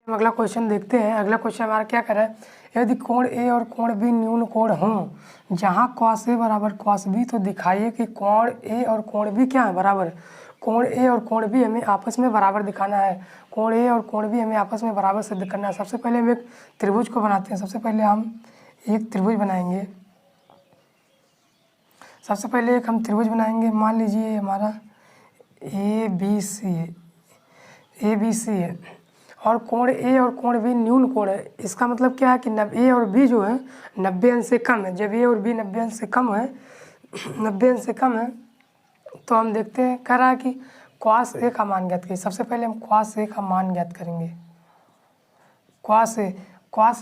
अगला क्वेश्चन देखते हैं। अगला क्वेश्चन हमारा क्या कर रहा है, यदि कोण ए और कोण बी न्यून कोण हों जहां cos ए बराबर cos बी, तो दिखाइए कि कोण ए और कोण बी क्या है बराबर। कोण ए और कोण बी हमें आपस में बराबर दिखाना है। कोण ए और कोण बी हमें आपस में बराबर सिद्ध करना है। सबसे पहले हम एक त्रिभुज को बनाते हैं। सबसे पहले हम एक त्रिभुज बनाएंगे। सबसे पहले एक हम त्रिभुज बनाएंगे। मान लीजिए हमारा ए बी सी है और कोण ए और कोण बी न्यून कोण है। इसका मतलब क्या है कि ए और बी जो है 90 अंश से कम है। जब ए और बी 90 अंश से कम है 90 अंश से कम है तो हम देखते हैं कह रहा है कि cos ए का मान ज्ञात करिए। सबसे पहले हम cos ए का मान ज्ञात करेंगे। cos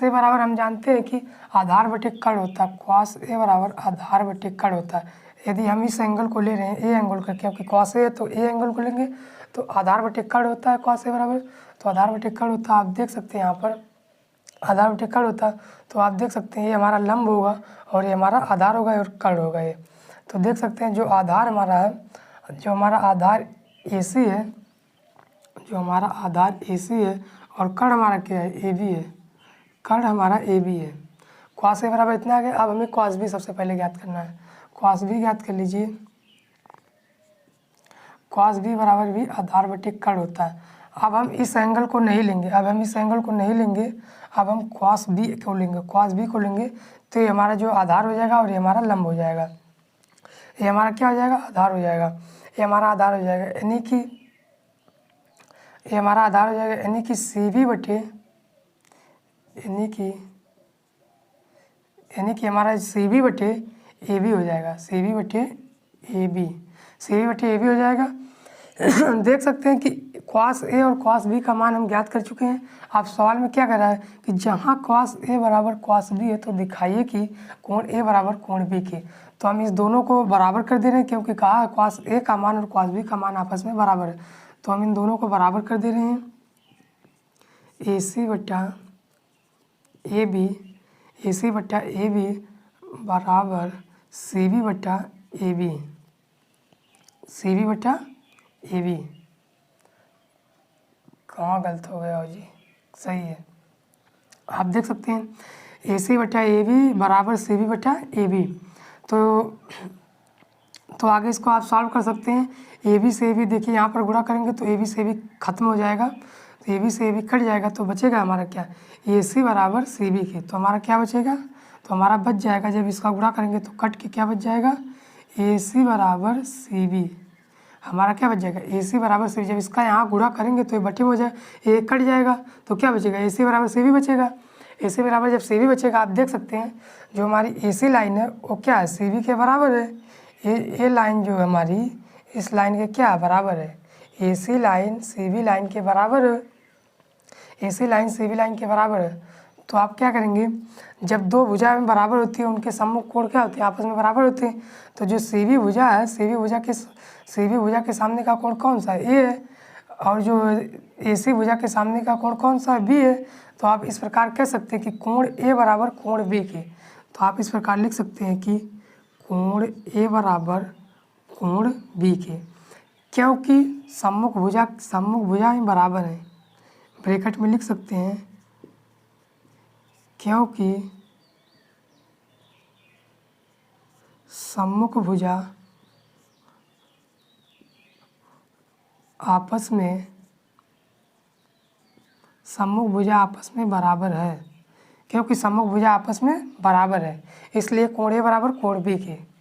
ए बराबर हम जानते हैं कि आधार बटे कर्ण होता है। cos ए बराबर आधार बटे कर्ण होता है। यदि हम इस एंगल को ले रहे हैं ए एंगल का, क्योंकि cos ए है तो ए एंगल को लेंगे तो आधार बटे कर्ण होता है। cos ए बराबर तो आधार बटे कर्ण होता है। आप देख सकते हैं यहाँ पर आधार बटे कर्ण होता है तो आप देख सकते हैं ये हमारा लंब होगा और ये हमारा आधार होगा और कर्ण होगा ये। तो देख सकते हैं जो आधार हमारा है, जो हमारा आधार AC है, जो हमारा आधार AC है और कर्ण हमारा क्या है, AB है। कर्ण हमारा AB है। cos ए बराबर इतना आ गया। अब हमें cos b सबसे पहले ज्ञात करना है। cos b ज्ञात कर लीजिए। cos b बराबर भी आधार बटे कर्ण होता है। अब हम इस एंगल को नहीं लेंगे। अब हम cos b को लेंगे। cos b को लेंगे तो ये हमारा जो आधार हो जाएगा और ये हमारा लंब हो जाएगा। ये हमारा क्या हो जाएगा, आधार हो जाएगा। ये हमारा आधार हो जाएगा यानी कि ये हमारा आधार हो जाएगा यानी कि CV बटे यानी कि हमारा CV बटे AB हो जाएगा। CV बटे AB हो जाएगा। देख सकते हैं कि cos A और cos B का मान हम ज्ञात कर चुके हैं। अब सवाल में क्या कर रहा है कि जहाँ cos A बराबर cos B है तो दिखाइए कि कोण A बराबर कोण B के। तो हम इस दोनों को बराबर कर दे रहे हैं क्योंकि कहा है cos A का मान और cos B का मान आपस में बराबर है। तो हम इन दोनों को बराबर कर दे रहे हैं। AC बटा AB बराबर CV बटा AB। कहाँ गलत हो गया हो जी, सही है। आप देख सकते हैं AC बटा AB बराबर CV बटा AB। तो आगे इसको आप सॉल्व कर सकते हैं। AB से AB देखिए यहाँ पर गुणा करेंगे तो AB से AB खत्म हो जाएगा, तो AB से AB कट जाएगा तो बचेगा हमारा क्या, AC बराबर CV के। तो हमारा क्या बचेगा, तो हमारा बच जाएगा जब इसका गुणा करेंगे तो कट के क्या बच जाएगा, AC बराबर CV। हमारा क्या बच जाएगा, AC बराबर CV। जब इसका यहाँ गुणा करेंगे तो ये बटे हो जाएगा, ये कट जाएगा तो क्या बचेगा, AC बराबर CV बचेगा। AC बराबर जब CV बचेगा आप देख सकते हैं जो हमारी AC लाइन है वो क्या है, CV के बराबर है। ये लाइन जो है हमारी इस लाइन के क्या बराबर है, AC लाइन CV लाइन के बराबर है। AC लाइन CV लाइन के बराबर है। तो आप क्या करेंगे, जब दो भुजा में बराबर होती है उनके सम्मुख कोण क्या होते हैं, आपस में बराबर होते हैं। तो जो CV भुजा है, CV भुजा के सामने का कोण कौन सा है, A है। और जो AC भुजा के सामने का कोण कौन सा है, B है। तो आप इस प्रकार कह सकते हैं कि कोण A बराबर कोण B के। तो आप इस प्रकार लिख सकते हैं कि कोण A बराबर कोण B के, क्योंकि सम्मुख भुजा ही बराबर है। ब्रैकेट में लिख सकते हैं क्योंकि सम्मुख भुजा आपस में बराबर है, क्योंकि सम्मुख भुजा आपस में बराबर है इसलिए कोण A बराबर कोण B के।